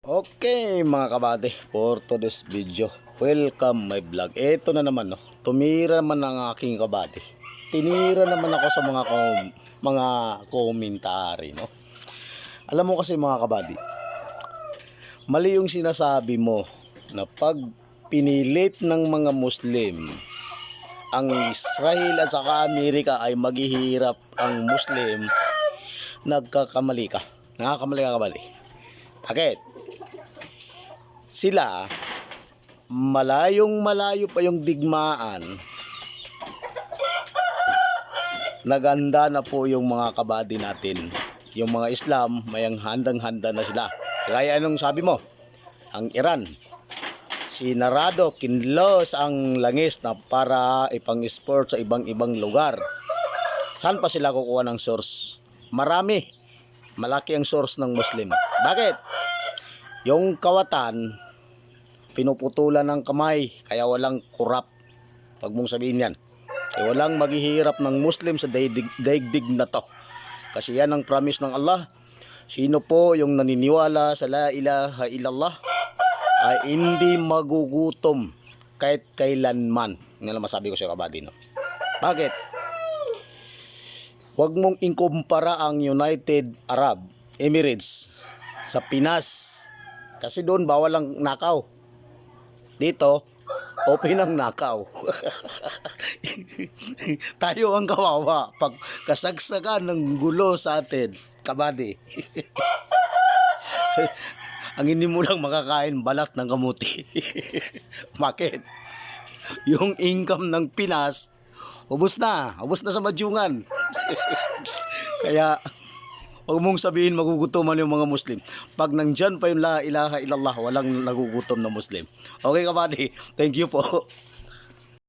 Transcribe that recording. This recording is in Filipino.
Okay mga kabady, for today's video, welcome my vlog. Ito na naman, no, tumira man ang aking kabady. Tinira naman ako sa mga komentary, no. Alam mo kasi mga kabady, mali yung sinasabi mo na pag pinilit ng mga Muslim ang Israel at saka Amerika ay maghihirap ang Muslim. Nagkakamali ka. Nakakamali ka, kabady. Bakit? Sila, malayong malayo pa yung digmaan, naganda na po yung mga kabady natin. Yung mga Islam, mayang handang-handa na sila. Kaya anong sabi mo? Ang Iran, sinarado, kinlos ang langis na para ipang-export sa ibang-ibang lugar. Saan pa sila kukuha ng source? Marami. Malaki ang source ng Muslim. Bakit? Yung kawatan, pinuputulan ng kamay, kaya walang kurap. Pag mong sabihin yan, walang maghihirap ng Muslim sa daigdig na to. Kasi yan ang promise ng Allah. Sino po yung naniniwala sa la ilaha illallah ay hindi magugutom kahit kailanman. Yan lang masabi ko sa kabady, no? Bakit? Huwag mong inkumpara ang United Arab Emirates sa Pinas. Kasi doon bawal ang nakaw. Dito, open ang nakaw. Tayo ang kawawa pag kasagsagan ng gulo sa atin, kabady. Ang hindi mo lang makakain, balat ng kamuti. Bakit? Yung income ng Pinas, ubos na sa madyungan. Kaya huwag mong sabihin magugutoman yung mga Muslim. Pag nandyan pa yung la ilaha illallah, walang nagugutom na Muslim. Okay kabady, thank you po.